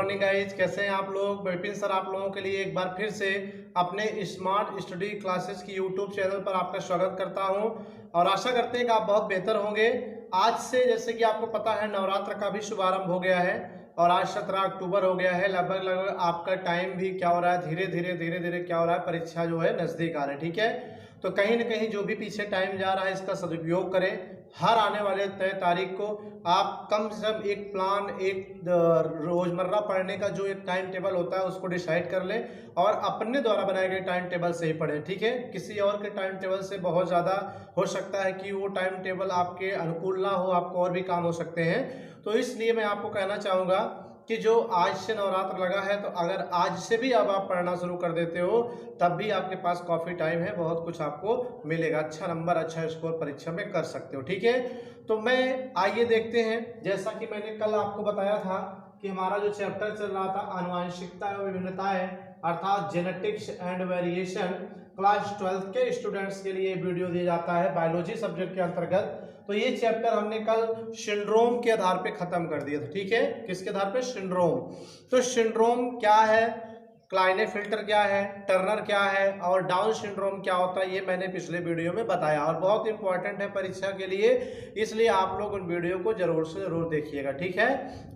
Morning guys, कैसे हैं आप लोग। विपिन सर आप लोगों के लिए एक बार फिर से अपने स्मार्ट स्टडी क्लासेस की यूट्यूब चैनल पर आपका स्वागत करता हूं और आशा करते हैं कि आप बहुत बेहतर होंगे। आज से जैसे कि आपको पता है नवरात्र का भी शुभारंभ हो गया है और आज 17 अक्टूबर हो गया है। लगभग आपका टाइम भी क्या हो रहा है, धीरे धीरे क्या हो रहा है, परीक्षा जो है नज़दीक आ रही है। ठीक है, तो कहीं ना कहीं जो भी पीछे टाइम जा रहा है इसका सदुपयोग करें। हर आने वाले तय तारीख को आप कम से कम एक प्लान, एक रोजमर्रा पढ़ने का जो एक टाइम टेबल होता है उसको डिसाइड कर लें और अपने द्वारा बनाए गए टाइम टेबल से ही पढ़ें। ठीक है, किसी और के टाइम टेबल से बहुत ज़्यादा हो सकता है कि वो टाइम टेबल आपके अनुकूल ना हो, आपको और भी काम हो सकते हैं। तो इसलिए मैं आपको कहना चाहूँगा कि जो आज से नवरात्र लगा है, तो अगर आज से भी अब आप पढ़ना शुरू कर देते हो तब भी आपके पास काफ़ी टाइम है, बहुत कुछ आपको मिलेगा, अच्छा नंबर, अच्छा स्कोर परीक्षा में कर सकते हो। ठीक है, तो मैं आइए देखते हैं। जैसा कि मैंने कल आपको बताया था कि हमारा जो चैप्टर चल रहा था आनुवांशिकता एवं विभिन्नताएं अर्थात जेनेटिक्स एंड वेरिएशन, क्लास 12 के स्टूडेंट्स के लिए वीडियो दिया जाता है बायोलॉजी सब्जेक्ट के अंतर्गत। तो ये चैप्टर हमने कल सिंड्रोम के आधार पे खत्म कर दिया था। ठीक है, किसके आधार पे? सिंड्रोम। तो सिंड्रोम क्या है, क्लाइनेफिल्टर क्या है, टर्नर क्या है और डाउन सिंड्रोम क्या होता है, ये मैंने पिछले वीडियो में बताया और बहुत इंपॉर्टेंट है परीक्षा के लिए, इसलिए आप लोग उन वीडियो को जरूर से जरूर देखिएगा। ठीक है,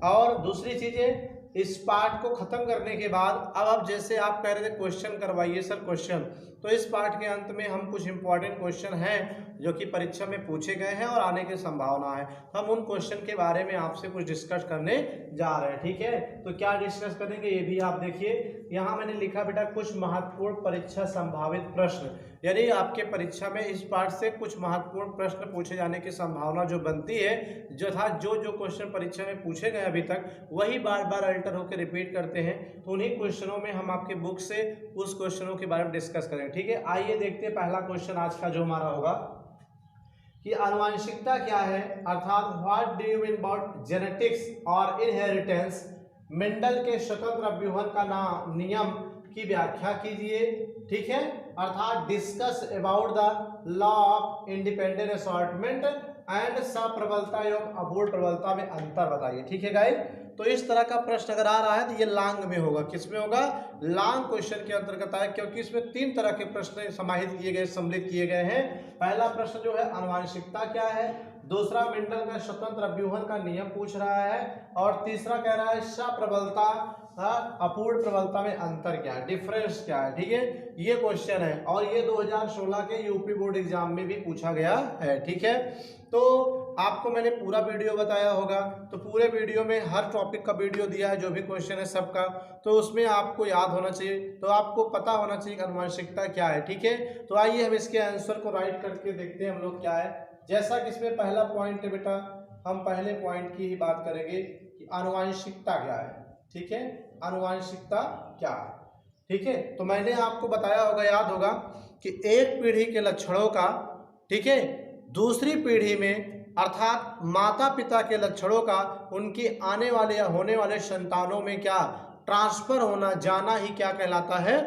और दूसरी चीजें इस पार्ट को खत्म करने के बाद अब जैसे आप कह रहे थे क्वेश्चन करवाइए सर क्वेश्चन, तो इस पार्ट के अंत में हम कुछ इंपॉर्टेंट क्वेश्चन हैं जो कि परीक्षा में पूछे गए हैं और आने की संभावना है, हम उन क्वेश्चन के बारे में आपसे कुछ डिस्कस करने जा रहे हैं। ठीक है, तो क्या डिस्कस करेंगे ये भी आप देखिए। यहाँ मैंने लिखा बेटा कुछ महत्वपूर्ण परीक्षा संभावित प्रश्न, यानी आपके परीक्षा में इस पार्ट से कुछ महत्वपूर्ण प्रश्न पूछे जाने की संभावना जो बनती है, जो क्वेश्चन परीक्षा में पूछे गए अभी तक वही बार बार अल्टर होकर रिपीट करते हैं, तो उन्हीं क्वेश्चनों में हम आपके बुक से उस क्वेश्चनों के बारे में डिस्कस करेंगे। ठीक है, आइए देखते हैं पहला क्वेश्चन आज का जो हमारा होगा कि आनुवांशिकता क्या है, अर्थात what do you mean about genetics और इनहेरिटेंस। मेंडल के स्वतंत्र अभ्यूहन का नियम की व्याख्या कीजिए। ठीक है, अर्थात discuss about the law of independent assortment and सप्रबलता एवं अपूर्ण प्रबलता में अंतर बताइए। ठीक है गाइस, तो इस तरह का प्रश्न अगर आ रहा है तो ये लॉन्ग में होगा। किस में होगा? लॉन्ग क्वेश्चन के अंतर्गत है, क्योंकि इसमें 3 तरह के प्रश्न समाहित किए गए, सम्मिलित किए गए हैं। पहला प्रश्न जो है आनुवांशिकता क्या है, दूसरा मेंडल का स्वतंत्र अभ्यूहन का नियम पूछ रहा है और तीसरा कह रहा है सप्रबलता अपूर्ण प्रबलता में अंतर क्या है, डिफरेंस क्या है। ठीक है, ये क्वेश्चन है और ये 2016 के यूपी बोर्ड एग्जाम में भी पूछा गया है। ठीक है, तो आपको मैंने पूरा वीडियो बताया होगा, तो पूरे वीडियो में हर टॉपिक का वीडियो दिया है, जो भी क्वेश्चन है सबका, तो उसमें आपको याद होना चाहिए, तो आपको पता होना चाहिए कि आनुवांशिकता क्या है। ठीक है, तो आइए हम इसके आंसर को राइट करके देखते हैं हम लोग क्या है। जैसा कि इसमें पहला पॉइंट है बेटा, हम पहले पॉइंट की ही बात करेंगे कि आनुवांशिकता क्या है। ठीक है, आनुवांशिकता क्या है। ठीक है, तो मैंने आपको बताया होगा, याद होगा कि एक पीढ़ी के लक्षणों का, ठीक है, दूसरी पीढ़ी में अर्थात माता पिता के लक्षणों का उनकी आने वाले या होने वाले संतानों में क्या ट्रांसफर होना, जाना ही क्या कहलाता है?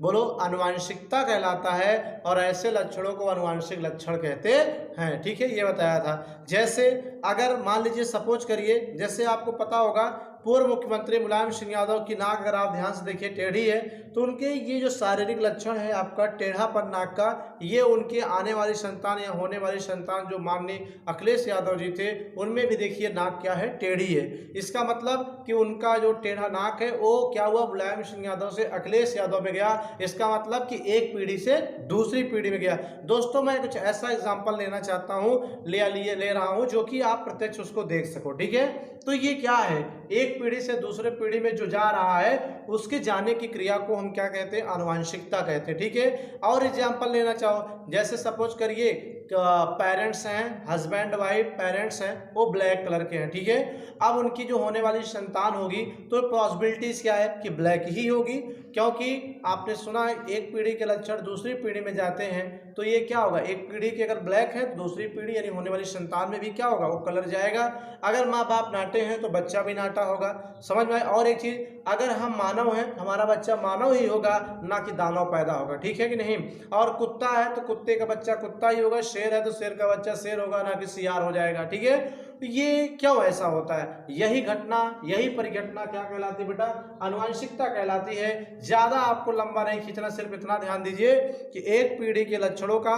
बोलो, आनुवांशिकता कहलाता है और ऐसे लक्षणों को आनुवांशिक लक्षण कहते हैं। ठीक है, ये बताया था। जैसे अगर मान लीजिए सपोज करिए, जैसे आपको पता होगा पूर्व मुख्यमंत्री मुलायम सिंह यादव की नाक अगर आप ध्यान से देखिए टेढ़ी है, तो उनके ये जो शारीरिक लक्षण है आपका टेढ़ापन नाक का, ये उनके आने वाली संतान या होने वाली संतान जो माननीय अखिलेश यादव जी थे उनमें भी देखिए नाक क्या है, टेढ़ी है। इसका मतलब कि उनका जो टेढ़ा नाक है वो क्या हुआ, मुलायम सिंह यादव से अखिलेश यादव में गया। इसका मतलब कि एक पीढ़ी से दूसरी पीढ़ी में गया। दोस्तों मैं कुछ ऐसा एग्जाम्पल लेना चाहता हूँ, ले रहा हूँ जो कि आप प्रत्यक्ष उसको देख सको। ठीक है, तो ये क्या है, एक पीढ़ी से दूसरे पीढ़ी में जो जा रहा है उसके जाने की क्रिया को हम क्या कहते हैं? आनुवांशिकता कहते हैं। ठीक है, और एग्जाम्पल लेना चाहो, जैसे सपोज करिए पेरेंट्स हैं, हस्बैंड वाइफ पेरेंट्स हैं, वो ब्लैक कलर के हैं। ठीक है, अब उनकी जो होने वाली संतान होगी तो पॉसिबिलिटीज क्या है कि ब्लैक ही होगी, क्योंकि आपने सुना है एक पीढ़ी के लक्षण दूसरी पीढ़ी में जाते हैं, तो ये क्या होगा, एक पीढ़ी की अगर ब्लैक है तो दूसरी पीढ़ी यानी होने वाली संतान में भी क्या होगा, वो कलर जाएगा। अगर माँ बाप नाटे हैं तो बच्चा भी नाटा होगा, समझ में आए। और एक चीज, अगर हम मानव हैं हमारा बच्चा मानव ही होगा, ना कि दानव पैदा होगा। ठीक है कि नहीं, और कुत्ता है तो कुत्ते का बच्चा कुत्ता ही होगा, शेर है तो शेर का बच्चा शेर होगा, ना कि सियार हो जाएगा। ठीक है, ये क्यों ऐसा होता है? यही घटना, यही परिघटना क्या कहलाती है बेटा? आनुवंशिकता कहलाती है। ज्यादा आपको लंबा नहीं खींचना, सिर्फ इतना ध्यान दीजिए कि एक पीढ़ी के लक्षणों का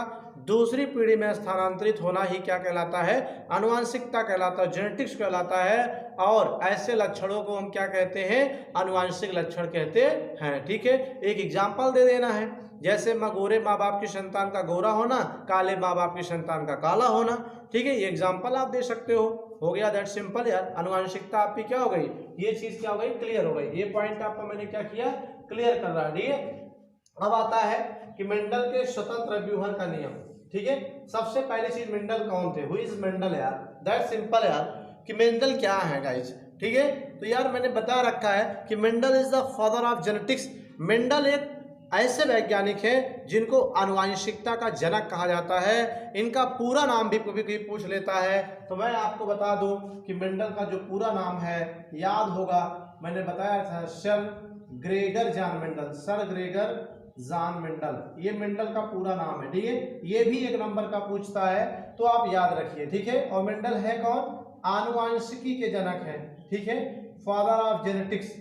दूसरी पीढ़ी में स्थानांतरित होना ही क्या कहलाता है? आनुवंशिकता कहलाता है, जेनेटिक्स कहलाता है। और ऐसे लक्षणों को हम क्या कहते हैं? आनुवंशिक लक्षण कहते हैं। ठीक है, एक एग्जाम्पल दे देना है, जैसे गोरे माँ बाप की संतान का गोरा होना, काले माँ बाप की संतान का काला होना। ठीक है, ये एग्जाम्पल आप दे सकते हो गया, दैट सिंपल यार। आनुवंशिकता आपकी क्या हो गई? ये चीज क्या हो गई? क्लियर हो गई। ये पॉइंट आपको मैंने क्या किया? क्लियर कर रहा है। ठीक है, अब आता है कि मेंडल के स्वतंत्र व्यूहन का नियम। ठीक है, सबसे पहली चीज मेंडल कौन थे? हु इज मेंडल यार? दैट सिंपल यार कि मेंडल क्या है गाइज। ठीक है, तो यार मैंने बता रखा है कि Mendel is the father of genetics. Mendel एक ऐसे वैज्ञानिक हैं जिनको आनुवंशिकता का जनक कहा जाता है। इनका पूरा नाम भी कभी कभी पूछ लेता है, तो मैं आपको बता दूं कि मेंडल का जो पूरा नाम है, याद होगा मैंने बताया था, सर ग्रेगर जान मेंडल। सर ग्रेगर जान मेंडल, ये मेंडल का पूरा नाम है। ठीक है, ये भी एक नंबर का पूछता है, तो आप याद रखिए। ठीक है, और मेंडल है कौन? आनुवंशिकी के जनक है। ठीक है, फादर ऑफ जेनेटिक्स,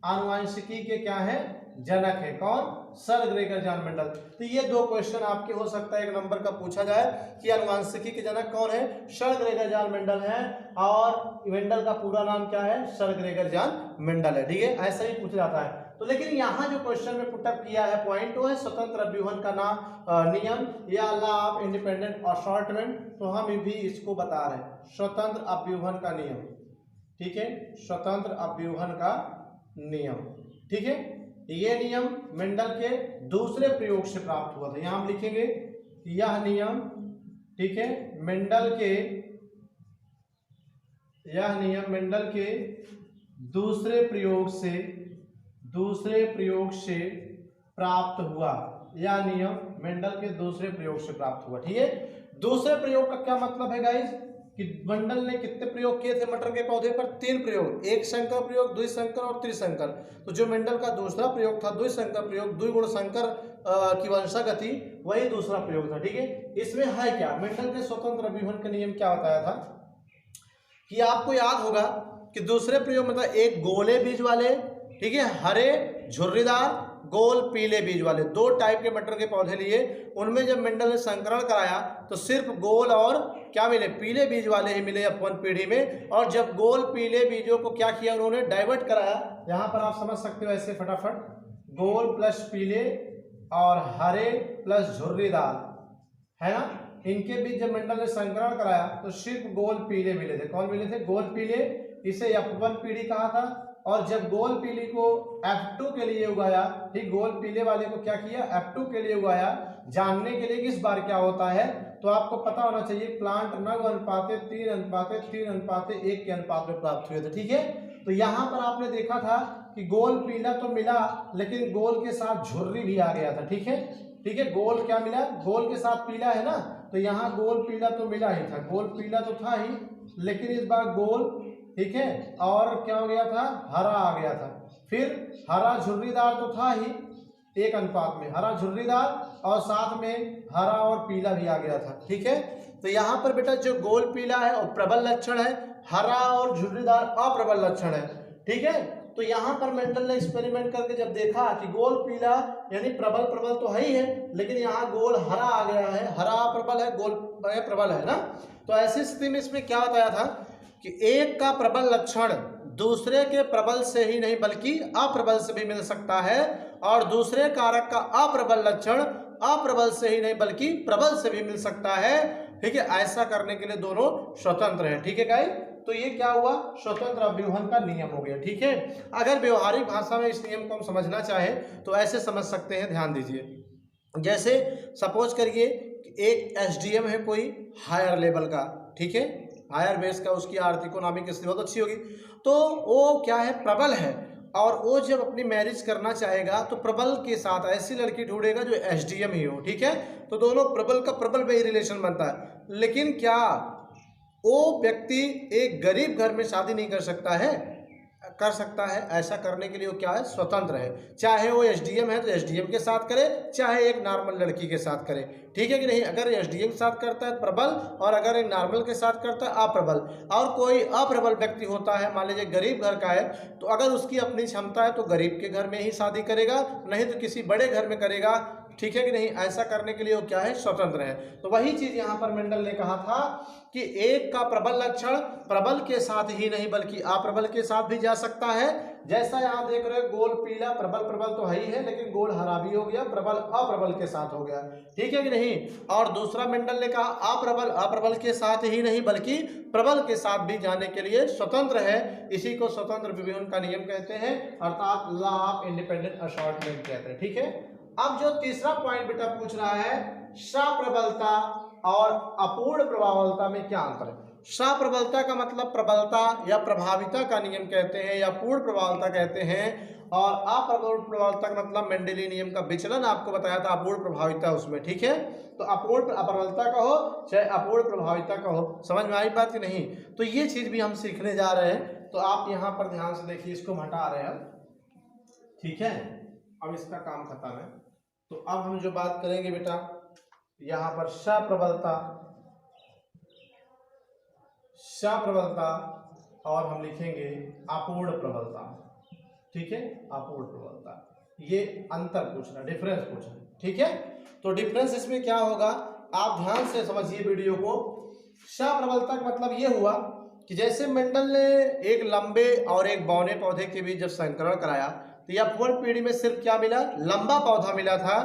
आनुवंशिकी के क्या है? जनक है। कौन? सर ग्रेगर जान मेंडल। तो ये दो क्वेश्चन आपके हो सकता है एक नंबर का पूछा जाए कि आनुवंशिकी के जनक कौन है? सर ग्रेगर जान मेंडल है, और मेंडल का पूरा नाम क्या है? सर ग्रेगर जान मेंडल है। ठीक है, ऐसा ही पूछा जाता है। तो लेकिन यहाँ जो क्वेश्चन में पुटअप किया है पॉइंट, वो है स्वतंत्र व्यूहन का नियम या लॉ ऑफ इंडिपेंडेंट असॉर्टमेंट। तो हम भी इसको बता रहे हैं, स्वतंत्र अपव्यूहन का नियम। ठीक है, स्वतंत्र अपव्यूहन का नियम। ठीक है, ये नियम मेंडल के दूसरे प्रयोग से प्राप्त हुआ था। यहां हम लिखेंगे कि यह नियम, ठीक है, मेंडल के, यह नियम मेंडल के दूसरे प्रयोग से प्राप्त हुआ। यह नियम मेंडल के दूसरे प्रयोग से प्राप्त हुआ। ठीक है, दूसरे प्रयोग का क्या मतलब है गाइज? कि मेंडल ने कितने प्रयोग किए थे मटर के पौधे पर? 3 प्रयोग, एक संकर प्रयोग, द्विसंकर और त्रिसंकर। तो जो मेंडल का दूसरा प्रयोग था द्विसंकर प्रयोग, द्विगुण संकर की वंशागति, वही दूसरा प्रयोग था। ठीक है, इसमें है क्या? मेंडल के स्वतंत्र व्यूहन का नियम क्या बताया था कि आपको याद होगा कि दूसरे प्रयोग मतलब एक गोले बीज वाले, ठीक है, हरे झुर्रीदार, गोल पीले बीज वाले, 2 टाइप के मटर के पौधे लिए। उनमें जब मेंडल ने संकरण कराया तो सिर्फ गोल और क्या मिले? पीले बीज वाले ही मिले अपन पीढ़ी में। और जब गोल पीले बीजों को क्या किया उन्होंने? डाइवर्ट कराया। यहाँ पर आप समझ सकते हो ऐसे फटाफट, गोल प्लस पीले और हरे प्लस झुर्रीदार, है ना? इनके बीच जब मेंडल ने संकरण कराया तो सिर्फ गोल पीले मिले थे। कौन मिले थे? गोल पीले। इसे F1 पीढ़ी कहा था। और जब गोल पीली को F2 के लिए उगाया, ठीक, गोल पीले वाले को क्या किया? F2 के लिए उगाया। जानने के लिए इस बार क्या होता है तो आपको पता होना चाहिए, प्लांट नग अनुपाते 3:3:1 के अनुपात में प्राप्त हुए थे। ठीक है, तो यहाँ पर आपने देखा था कि गोल पीला तो मिला, लेकिन गोल के साथ झुर्री भी आ गया था। ठीक है, ठीक है, गोल क्या मिला? गोल के साथ पीला है ना, तो यहाँ गोल पीला तो मिला ही था, गोल पीला तो था ही, लेकिन इस बार गोल, ठीक है, और क्या हो गया था? हरा आ गया था। फिर हरा झुर्रीदार तो था ही, 1 अनुपात में हरा झुर्रीदार, और साथ में हरा और पीला भी आ गया था। ठीक है, तो यहाँ पर बेटा जो गोल पीला है और प्रबल लक्षण है, हरा और झुर्रीदार अप्रबल लक्षण है। ठीक है, तो यहाँ पर मेंडल ने एक्सपेरिमेंट करके जब देखा कि गोल पीला यानी प्रबल तो है ही है, लेकिन यहाँ गोल हरा आ गया है, हरा प्रबल है, गोल प्रबल है ना। तो ऐसी स्थिति में इसमें क्या बताया था कि एक का प्रबल लक्षण दूसरे के प्रबल से ही नहीं बल्कि अप्रबल से भी मिल सकता है, और दूसरे कारक का अप्रबल लक्षण अप्रबल से ही नहीं बल्कि प्रबल से भी मिल सकता है। ठीक है, ऐसा करने के लिए दोनों स्वतंत्र हैं। ठीक है गाइस, तो ये क्या हुआ? स्वतंत्र अपव्यूहन का नियम हो गया। ठीक है, अगर व्यवहारिक भाषा में इस नियम को हम समझना चाहें तो ऐसे समझ सकते हैं, ध्यान दीजिए। जैसे सपोज करिए एक एसडीएम है कोई हायर लेवल का, ठीक है, हायर बेस का, उसकी आर्थिक इकोनॉमिक स्थिति बहुत अच्छी होगी, तो वो क्या है? प्रबल है, और वो जब अपनी मैरिज करना चाहेगा तो प्रबल के साथ ऐसी लड़की ढूंढेगा जो एसडीएम ही हो। ठीक है, तो दोनों प्रबल का प्रबल में ही रिलेशन बनता है। लेकिन क्या वो व्यक्ति एक गरीब घर में शादी नहीं कर सकता है? कर सकता है। ऐसा करने के लिए वो क्या है, स्वतंत्र है। चाहे वो एसडीएम है तो एसडीएम के साथ करे, चाहे एक नॉर्मल लड़की के साथ करे, ठीक है कि नहीं। अगर एसडीएम के साथ करता है प्रबल, और अगर एक नॉर्मल के साथ करता है अप्रबल। और कोई अप्रबल व्यक्ति होता है, मान लीजिए गरीब घर का है, तो अगर उसकी अपनी क्षमता है तो गरीब के घर में ही शादी करेगा, नहीं तो किसी बड़े घर में करेगा, ठीक है कि नहीं। ऐसा करने के लिए वो क्या है, स्वतंत्र है। तो वही चीज यहाँ पर मेंडल ने कहा था कि एक का प्रबल लक्षण प्रबल के साथ ही नहीं बल्कि अप्रबल के साथ भी जा सकता है। जैसा यहाँ देख रहे हो, गोल पीला प्रबल प्रबल तो है ही है, लेकिन गोल हरा भी हो गया, प्रबल अप्रबल के साथ हो गया, ठीक है कि नहीं। और दूसरा मेंडल ने कहा अप्रबल अप्रबल के साथ ही नहीं बल्कि प्रबल के साथ भी जाने के लिए स्वतंत्र है। इसी को स्वतंत्र विभेदन का नियम कहते हैं, अर्थात लॉ ऑफ इंडिपेंडेंट असॉर्टमेंट कहते हैं, ठीक है। अब जो तीसरा पॉइंट बेटा पूछ रहा है, सप्रबलता और अपूर्ण प्रभावलता में क्या अंतर है। सप्रबलता का मतलब प्रबलता या प्रभाविता का नियम कहते हैं, या पूर्ण प्रभावलता कहते हैं। और अपूर्ण प्रभावलता का मतलब मेंडेली नियम का विचलन आपको बताया था, अपूर्ण प्रभाविता उसमें, ठीक है। तो अपूर्ण प्रबलता का हो चाहे अपूर्ण प्रभाविता का हो, समझ में आई बात कि नहीं। तो ये चीज भी हम सीखने जा रहे हैं, तो आप यहाँ पर ध्यान से देखिए, इसको हम हटा रहे हैं, ठीक है। अब इसका काम खत्म है। तो अब हम जो बात करेंगे बेटा, यहां पर सप्रबलता और हम लिखेंगे अपूर्ण प्रबलता, ठीक है। अपूर्ण प्रबलता, ये अंतर पूछना, डिफरेंस पूछना, ठीक है। तो डिफरेंस इसमें क्या होगा, आप ध्यान से समझिए वीडियो को। सप्रबलता का मतलब ये हुआ कि जैसे मेंडल ने एक लंबे और एक बौने पौधे के बीच जब संकरण कराया, तो यह पूर्ण पीढ़ी में सिर्फ क्या मिला, लंबा पौधा मिला था,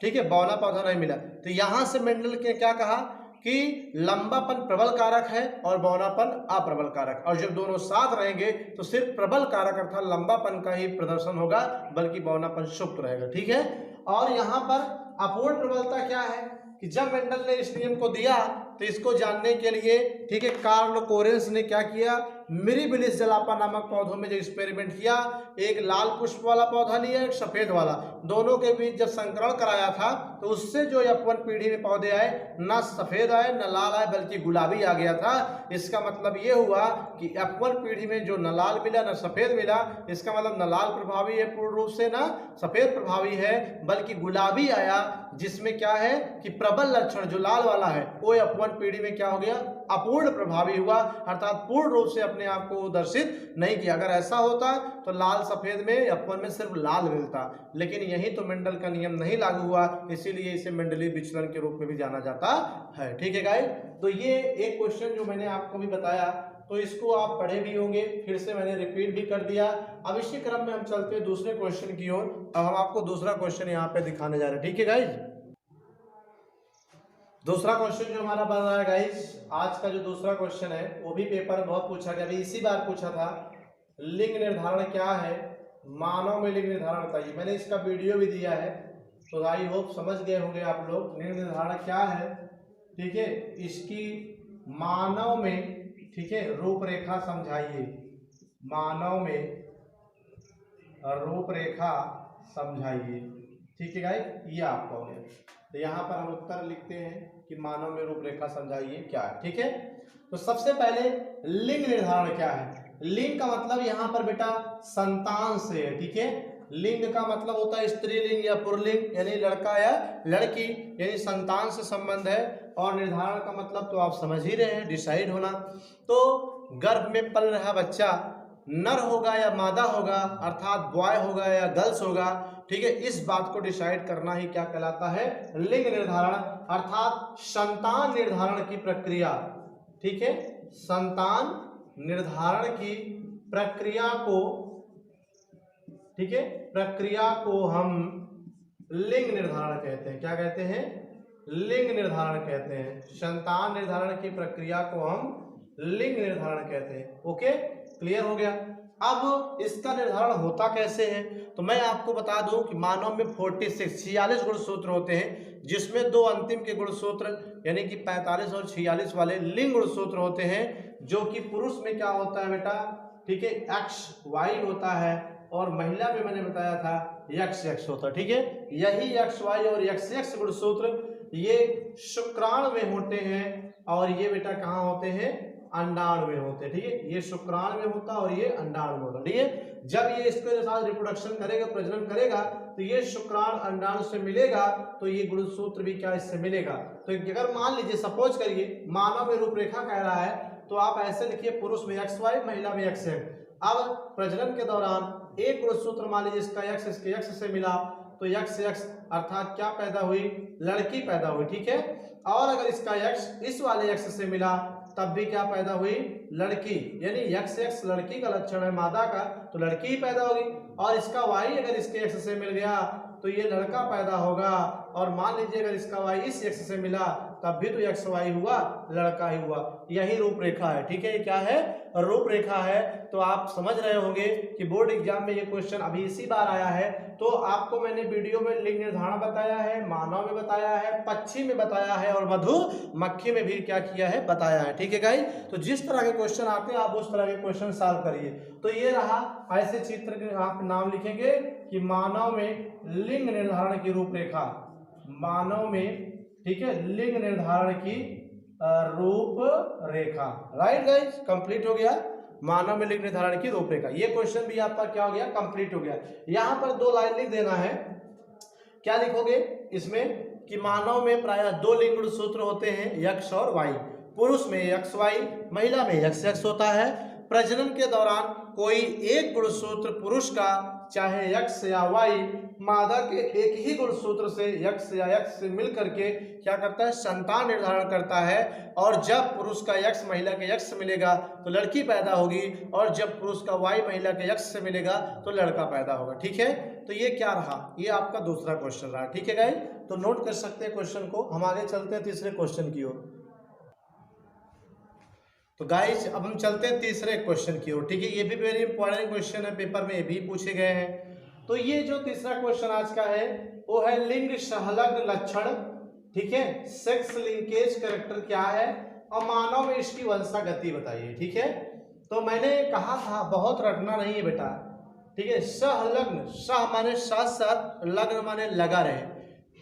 ठीक है, बौना पौधा नहीं मिला। तो यहां से मेंडल ने क्या कहा कि लंबापन प्रबल कारक है और बौनापन अप्रबल कारक, और जब दोनों साथ रहेंगे तो सिर्फ प्रबल कारक अर्थात लंबापन का ही प्रदर्शन होगा, बल्कि बौनापन सुप्त रहेगा, ठीक है। और यहाँ पर अपूर्ण प्रबलता क्या है कि जब मेंडल ने इस नियम को दिया तो इसको जानने के लिए, ठीक है, कार्ल कोरेंस ने क्या किया, मिरीबिलिस जलापा नामक पौधों में जो एक्सपेरिमेंट किया, एक लाल पुष्प वाला पौधा लिया, एक सफेद वाला, दोनों के बीच जब संकरण कराया था तो उससे जो F1 पीढ़ी में पौधे आए, ना सफेद आए ना लाल आए बल्कि गुलाबी आ गया था। इसका मतलब ये हुआ कि F1 पीढ़ी में जो न लाल मिला न सफेद मिला, इसका मतलब न लाल प्रभावी है पूर्ण रूप से, ना सफेद प्रभावी है, बल्कि गुलाबी आया, जिसमें क्या है कि प्रबल लक्षण जो लाल वाला है वो F1 पीढ़ी में क्या हो गया, अपूर्ण प्रभावी हुआ, अर्थात पूर्ण रूप से अपने आप को दर्शित नहीं किया। अगर ऐसा होता तो लाल सफेद में F1 में सिर्फ लाल मिलता, लेकिन यही तो मेंडल का नियम नहीं लागू हुआ, इसीलिए इसे मेंडली विचलन के रूप में भी जाना जाता है, ठीक है गाइस। तो ये एक क्वेश्चन जो मैंने आपको भी बताया, तो इसको आप पढ़े भी होंगे, फिर से मैंने रिपीट भी कर दिया। अब इसी क्रम में हम चलते हैं दूसरे क्वेश्चन की ओर। अब हम आपको दूसरा क्वेश्चन यहाँ पे दिखाने जा रहे हैं, ठीक है गाइस। दूसरा क्वेश्चन जो हमारा बन रहा है गाइस, आज का जो दूसरा क्वेश्चन है वो भी पेपर में बहुत पूछा गया, अभी इसी बार पूछा था, लिंग निर्धारण क्या है, मानव में लिंग निर्धारण बताइए। मैंने इसका वीडियो भी दिया है, तो आई होप समझ गए होंगे आप लोग लिंग निर्धारण क्या है, ठीक है। इसकी मानव में, ठीक है, रूपरेखा समझाइए, मानव में रूपरेखा समझाइए, ठीक है गाइस, ये आपको हो गया। तो यहाँ पर हम उत्तर लिखते हैं कि मानव में रूपरेखा समझाइए क्या है, ठीक है। तो सबसे पहले लिंग निर्धारण क्या है। लिंग का मतलब यहाँ पर बेटा संतान से है, ठीक है। लिंग का मतलब होता है स्त्रीलिंग या पुल्लिंग, यानी लड़का या लड़की, यानी संतान से संबंध है। और निर्धारण का मतलब तो आप समझ ही रहे हैं, डिसाइड होना। तो गर्भ में पल रहा बच्चा नर होगा या मादा होगा, अर्थात बॉय होगा या गर्ल्स होगा, ठीक है, इस बात को डिसाइड करना ही क्या कहलाता है, लिंग निर्धारण, अर्थात संतान निर्धारण की प्रक्रिया, ठीक है। संतान निर्धारण की प्रक्रिया को, ठीक है, प्रक्रिया को हम लिंग निर्धारण कहते हैं। क्या कहते हैं, लिंग निर्धारण कहते हैं। संतान निर्धारण की प्रक्रिया को हम लिंग निर्धारण कहते हैं। ओके, क्लियर हो गया। अब इसका निर्धारण होता कैसे है, तो मैं आपको बता दूं कि मानव में 46 गुणसूत्र होते हैं, जिसमें दो अंतिम के गुणसूत्र यानी कि 45 और 46 वाले लिंग गुणसूत्र होते हैं, जो कि पुरुष में क्या होता है बेटा, ठीक है, XY होता है, और महिला में मैंने बताया था XX होता है, ठीक है। यही XY और XX गुणसूत्र ये शुक्राणु में होते हैं, और ये बेटा कहाँ होते हैं, अंडाणु में होते हैं, ठीक है। ये शुक्राणु में होता है और ये अंडाणु में होता है, ठीक है। जब ये इसके साथ रिप्रोडक्शन करेगा, प्रजनन करेगा, तो ये शुक्राणु अंडाणु से मिलेगा, तो ये गुणसूत्र भी क्या इससे मिलेगा। तो अगर मान लीजिए सपोज करिए मानव में रूपरेखा कह रहा है, तो आप ऐसे लिखिए पुरुष में XY, महिला में XX। अब प्रजनन के दौरान एक गुणसूत्र मान लीजिए इसका X इसके X से मिला, तो XX अर्थात क्या पैदा हुई, लड़की पैदा हुई, ठीक है। और अगर इसका X इस वाले X से मिला, तब भी क्या पैदा हुई, लड़की, यानी XX लड़की का लक्षण है मादा का, तो लड़की ही पैदा होगी। और इसका Y अगर इसके X से मिल गया तो ये लड़का पैदा होगा। और मान लीजिए अगर इसका Y इस X से मिला, तब भी तो XY हुआ, लड़का ही हुआ। यही रूपरेखा है, ठीक है। ये क्या है, रूपरेखा है। तो आप समझ रहे होंगे कि बोर्ड एग्जाम में ये क्वेश्चन अभी इसी बार आया है। तो आपको मैंने वीडियो में लिंग निर्धारण बताया है, मानव में बताया है, पक्षी में बताया है और मधुमक्खी में भी क्या किया है, बताया है, ठीक है गाइस। तो जिस तरह के क्वेश्चन आते हैं आप उस तरह के क्वेश्चन सॉल्व करिए। तो ये रहा, ऐसे चित्र के आप नाम लिखेंगे कि मानव में लिंग निर्धारण की रूपरेखा, मानव में, ठीक है, लिंग निर्धारण की रूपरेखा। राइट गाइस, कंप्लीट हो गया मानव में लिंग निर्धारण की रूपरेखा। ये क्वेश्चन भी आपका क्या हो गया, कंप्लीट हो गया। यहाँ पर 2 लाइन लिख देना है। क्या लिखोगे इसमें कि मानव में प्रायः 2 लिंग गुणसूत्र होते हैं, X और Y। पुरुष में XY, महिला में XX होता है। प्रजनन के दौरान कोई एक गुणसूत्र पुरुष का, चाहे X या Y, मादा के एक ही गुणसूत्र से X या X से मिल करके क्या करता है, संतान निर्धारण करता है। और जब पुरुष का X महिला के X से मिलेगा तो लड़की पैदा होगी, और जब पुरुष का Y महिला के X से मिलेगा तो लड़का पैदा होगा, ठीक है। तो ये क्या रहा, ये आपका दूसरा क्वेश्चन रहा, ठीक है गाइस। तो नोट कर सकते हैं क्वेश्चन को। हम आगे चलते हैं तीसरे क्वेश्चन की ओर। तो गाइस अब हम चलते हैं तीसरे क्वेश्चन की ओर, ठीक है। ये भी वेरी इंपॉर्टेंट क्वेश्चन है, पेपर में ये भी पूछे गए हैं। तो ये जो तीसरा क्वेश्चन आज का है वो है लिंग संलग्न लक्षण, ठीक है। सेक्स लिंकेज कैरेक्टर क्या है और मानव में इसकी वंशागति बताइए, ठीक है। तो मैंने कहा था बहुत रटना नहीं है बेटा, ठीक है। सहलग्न, सह माने साथ साथ, लग्न माने लगा रहे।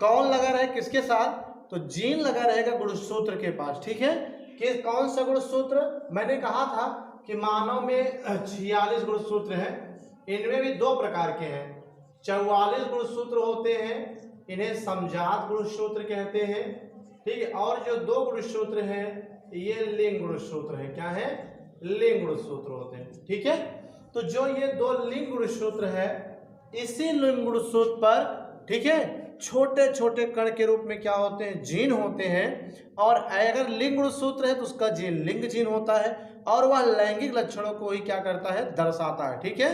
कौन लगा रहे किसके साथ, तो जीन लगा रहेगा गुणसूत्र के पास, ठीक है। कि कौन सा गुणसूत्र, मैंने कहा था कि मानव में 46 गुणसूत्र हैं। इनमें भी 2 प्रकार के हैं, 44 गुणसूत्र होते हैं, इन्हें समजात गुणसूत्र कहते हैं, ठीक है। और जो 2 गुणसूत्र हैं ये लिंग गुणसूत्र है, क्या है, लिंग गुणसूत्र होते हैं, ठीक है। तो जो ये 2 लिंग गुणसूत्र है, इसी लिंग गुणसूत्र पर, ठीक है, छोटे छोटे कण के रूप में क्या होते हैं, जीन होते हैं। और अगर लिंग गुणसूत्र है तो उसका जीन लिंग जीन होता है, और वह लैंगिक लक्षणों को ही क्या करता है, दर्शाता है, ठीक है।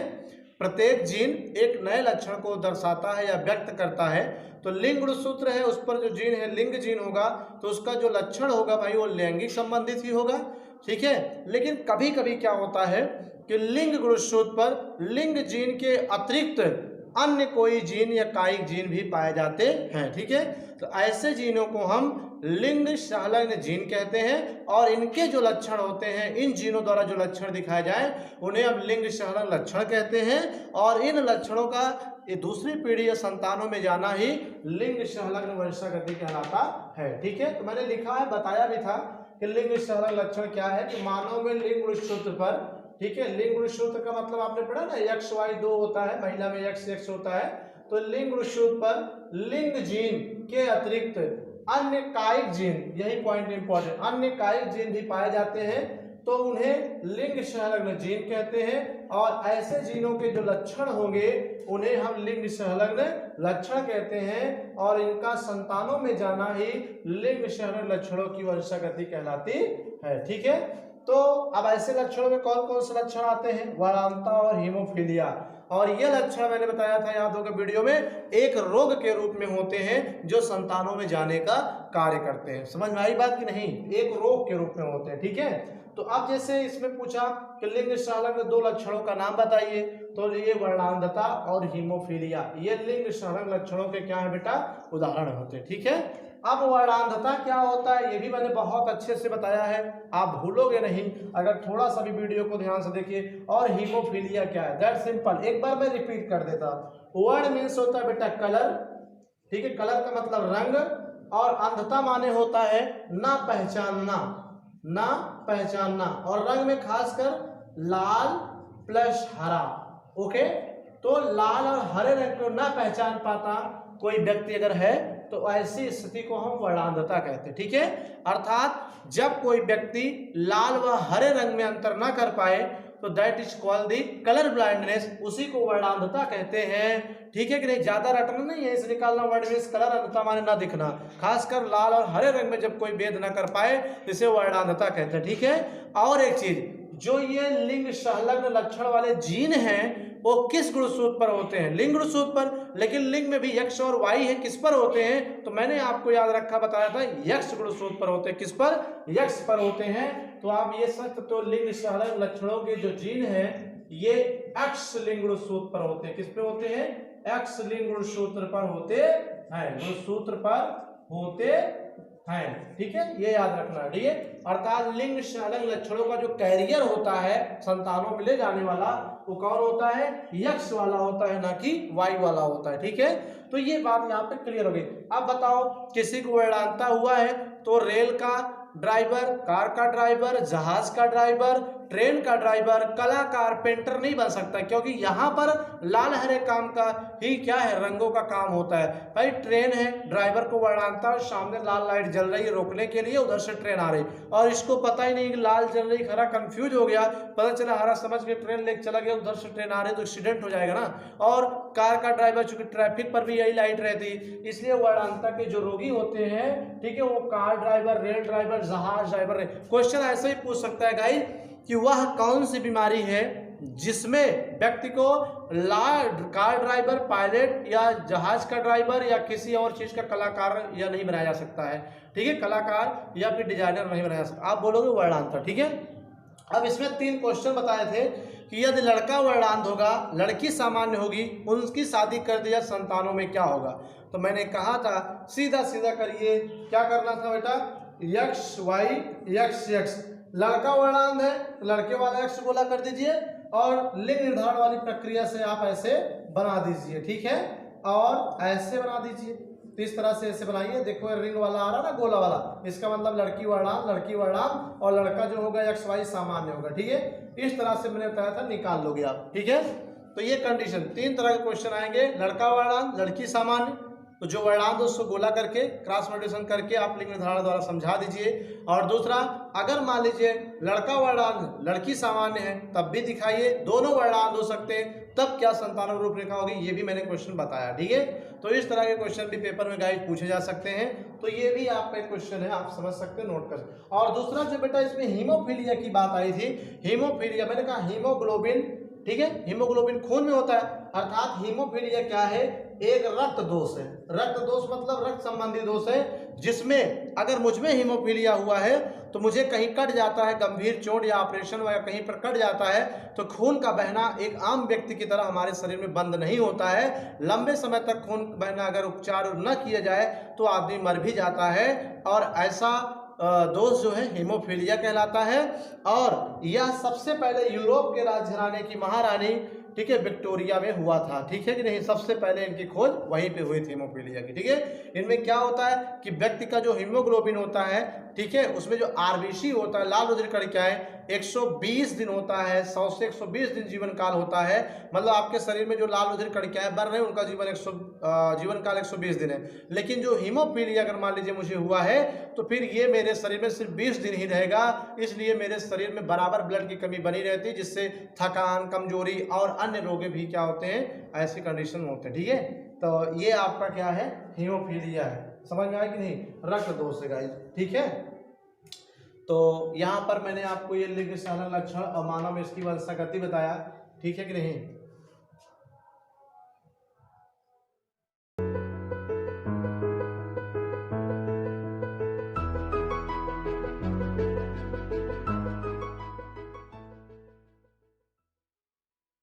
प्रत्येक जीन एक नए लक्षण को दर्शाता है या व्यक्त करता है। तो लिंग गुणसूत्र है, उस पर जो जीन है लिंग जीन होगा, तो उसका जो लक्षण होगा भाई वो लैंगिक संबंधित ही होगा, ठीक है। लेकिन कभी कभी क्या होता है कि लिंग गुणसूत्र पर लिंग जीन के अतिरिक्त अन्य कोई जीन या कायिक जीन भी पाए जाते हैं, ठीक है। तो ऐसे जीनों को हम लिंग संलग्न जीन कहते हैं, और इनके जो लक्षण होते हैं, इन जीनों द्वारा जो लक्षण दिखाए जाए उन्हें हम लिंग संलग्न लक्षण कहते हैं। और इन लक्षणों का ये दूसरी पीढ़ी या संतानों में जाना ही लिंग संलग्न वंशागति कहलाता है, ठीक है। तो मैंने लिखा है, बताया भी था कि लिंग संलग्न लक्षण क्या है, कि मानव में लिंग गुणसूत्र पर, ठीक है, लिंग गुणसूत्र का मतलब आपने पढ़ा ना, XY 2 होता है, महिला में XX होता है। तो लिंग गुणसूत्र पर लिंग जीन के अतिरिक्त अन्य कायिक जीन, यही पॉइंट इंपॉर्टेंट, अन्य कायिक जीन भी पाए जाते हैं, तो उन्हें लिंग संलग्न जीन कहते हैं। और ऐसे जीनों के जो लक्षण होंगे उन्हें हम लिंग संलग्न लक्षण कहते हैं, और इनका संतानों में जाना ही लिंग संलग्न लक्षणों की वंशागति कहलाती है, ठीक है। तो अब ऐसे लक्षणों में कौन कौन से लक्षण आते हैं, वरानता और हीमोफीलिया। और ये लक्षण मैंने बताया था, याद होगा वीडियो में, एक रोग के रूप में होते हैं जो संतानों में जाने का कार्य करते हैं। समझ में आई बात कि नहीं, एक रोग के रूप में होते हैं, ठीक है। तो अब जैसे इसमें पूछा कि लिंग संलग्न 2 लक्षणों का नाम बताइए, तो ये वर्णांधता और हीमोफीलिया, ये लिंग संलग्न लक्षणों के क्या है बेटा, उदाहरण होते हैं, ठीक है। अब वर्णांधता क्या होता है ये भी मैंने बहुत अच्छे से बताया है, आप भूलोगे नहीं अगर थोड़ा सा भी वीडियो को ध्यान से देखिए। और हीमोफीलिया क्या है, दैट सिंपल, एक बार मैं रिपीट कर देता हूं। वर्ण मीन्स होता है बेटा कलर, ठीक है, कलर का मतलब रंग। और अंधता माने होता है ना पहचानना, ना पहचानना, और रंग में खासकर लाल प्लस हरा। ओके, तो लाल और हरे रंग को ना पहचान पाता कोई व्यक्ति अगर है तो ऐसी स्थिति को हम वर्णांधता कहते हैं। ठीक है, अर्थात जब कोई व्यक्ति लाल व हरे रंग में अंतर ना कर पाए तो that is called the colour blindness, उसी को वर्णांधता कहते हैं। ठीक है कि नहीं, ज्यादा रटना नहीं है, इसे निकालना वर्ड मींस कलर अंधता माने ना दिखना, खासकर लाल और हरे रंग में जब कोई भेद ना कर पाए इसे वर्णांधता कहते हैं। ठीक है, और एक चीज, जो ये लिंग संलग्न लक्षण वाले जीन हैं वो किस गुणसूत्र पर होते हैं? लिंग गुणसूत्र पर, लेकिन लिंग में भी एक्स और वाई है, किस पर होते हैं? तो मैंने आपको याद रखा बताया था एक्स गुणसूत्र पर होते हैं। किस पर? एक्स पर होते हैं। तो आप ये सच तो लिंग संलग्न लक्षणों के जो जीन हैं ये एक्स लिंग गुणसूत्र पर होते हैं। किस पे होते हैं? एक्स लिंग गुणसूत्र पर होते हैं, गुणसूत्र पर होते हैं। ठीक है, ये याद रखना है। ठीक है, अर्थात लिंग संलग्न लक्षणों का जो कैरियर होता है संतानों में ले जाने वाला वो कौन होता है? यक्ष वाला होता है, ना कि वाई वाला होता है। ठीक है, तो ये बात यहाँ पे क्लियर हो गई। अब बताओ किसी को वर्णांधता हुआ है तो रेल का ड्राइवर, कार का ड्राइवर, जहाज का ड्राइवर, ट्रेन का ड्राइवर, कलाकार, पेंटर नहीं बन सकता, क्योंकि यहाँ पर लाल हरे काम का ही क्या है? रंगों का काम होता है। भाई ट्रेन है, ड्राइवर को वर्णांधता, सामने लाल लाइट जल रही है रोकने के लिए, उधर से ट्रेन आ रही और इसको पता ही नहीं कि लाल जल रही, हरा कंफ्यूज हो गया, पता चला हरा समझ के ट्रेन लेके चला गया, उधर से ट्रेन आ रही तो एक्सीडेंट हो जाएगा ना। और कार का ड्राइवर, चूंकि ट्रैफिक पर भी यही लाइट रहती, इसलिए वर्णांधता के जो रोगी होते हैं, ठीक है, वो कार ड्राइवर, रेल ड्राइवर, जहाज ड्राइवर। क्वेश्चन ऐसे ही पूछ सकता है गाइस कि वह कौन सी बीमारी है जिसमें व्यक्ति को कार ड्राइवर, पायलट या जहाज का ड्राइवर या किसी और चीज का कलाकार या नहीं बनाया जा सकता है। ठीक है, कलाकार या फिर डिजाइनर नहीं बनाया जा सकता, आप बोलोगे वर्णांधता। ठीक है, अब इसमें 3 क्वेश्चन बताए थे कि यदि लड़का वर्णांध होगा, लड़की सामान्य होगी, उनकी शादी कर दिया, संतानों में क्या होगा? तो मैंने कहा था सीधा सीधा करिए, क्या करना था बेटा? एक्स वाई एक्स एक्स, लड़का वर्णांध है तो लड़के वाला एक्स गोला कर दीजिए और लिंग निर्धारण वाली प्रक्रिया से आप ऐसे बना दीजिए। ठीक है, और ऐसे बना दीजिए, तो इस तरह से ऐसे बनाइए। देखो रिंग वाला आ रहा ना, गोला वाला, इसका मतलब लड़की वर्णांध, लड़की वर्णांध, और लड़का जो होगा एक्स वाई सामान्य होगा। ठीक है, इस तरह से मैंने बताया था, निकाल लोगे आप। ठीक है, तो ये कंडीशन, 3 तरह के क्वेश्चन आएंगे, लड़का वर्णांध, लड़की सामान्य। तो जो वर्णांध उसको गोला करके क्रॉस मल्टीप्लिकेशन करके आप लिंग निर्धारण द्वारा समझा दीजिए। और दूसरा, अगर मान लीजिए लड़का वर्णांध लड़की सामान्य है तब भी दिखाइए, दोनों वर्णांध हो सकते हैं, तब क्या संतानों रूपरेखा होगी, ये भी मैंने क्वेश्चन बताया। ठीक है, तो इस तरह के क्वेश्चन भी पेपर में गाइस पूछे जा सकते हैं, तो ये भी आपका एक क्वेश्चन है, आप समझ सकते हैं, नोट कर सकते। और दूसरा जो बेटा इसमें हीमोफीलिया की बात आई थी, हीमोफीलिया मैंने कहा हीमोग्लोबिन, ठीक है, हीमोग्लोबिन खून में होता है, अर्थात हीमोफीलिया क्या है? एक रक्त दोष है। रक्त दोष मतलब रक्त संबंधी दोष है, जिसमें अगर मुझमें हीमोफीलिया हुआ है तो मुझे कहीं कट जाता है, गंभीर चोट या ऑपरेशन वगैरह कहीं पर कट जाता है, तो खून का बहना एक आम व्यक्ति की तरह हमारे शरीर में बंद नहीं होता है। लंबे समय तक खून बहना अगर उपचार न किया जाए तो आदमी मर भी जाता है, और ऐसा दोष जो है हीमोफीलिया कहलाता है। और यह सबसे पहले यूरोप के राजघराने की महारानी, ठीक है, विक्टोरिया में हुआ था। ठीक है कि नहीं, सबसे पहले इनकी खोज वहीं पे हुई थी हीमोफीलिया की। ठीक है, इनमें क्या होता है कि व्यक्ति का जो हीमोग्लोबिन होता है, ठीक है, उसमें जो आरबीसी होता है, लाल रुधिर कणिकाएं, 120 दिन होता है, 100 से 120 दिन जीवन काल होता है। मतलब आपके शरीर में जो लाल रुधिर कणिकाएं बन रहे हैं उनका जीवन काल 120 दिन है। लेकिन जो हीमोफीलिया अगर मान लीजिए मुझे हुआ है तो फिर ये मेरे शरीर में सिर्फ 20 दिन ही रहेगा, इसलिए मेरे शरीर में बराबर ब्लड की कमी बनी रहती है, जिससे थकान, कमजोरी और अन्य रोग भी क्या होते हैं, ऐसी कंडीशन होते हैं। ठीक है, तो ये आपका क्या है? हीमोफीलिया है। समझ में आया कि नहीं? रक्त दोष है गाइस। ठीक है, तो यहाँ पर मैंने आपको ये लिंग संलग्न लक्षण और मानव में इसकी वंशागति बताया। ठीक है कि नहीं?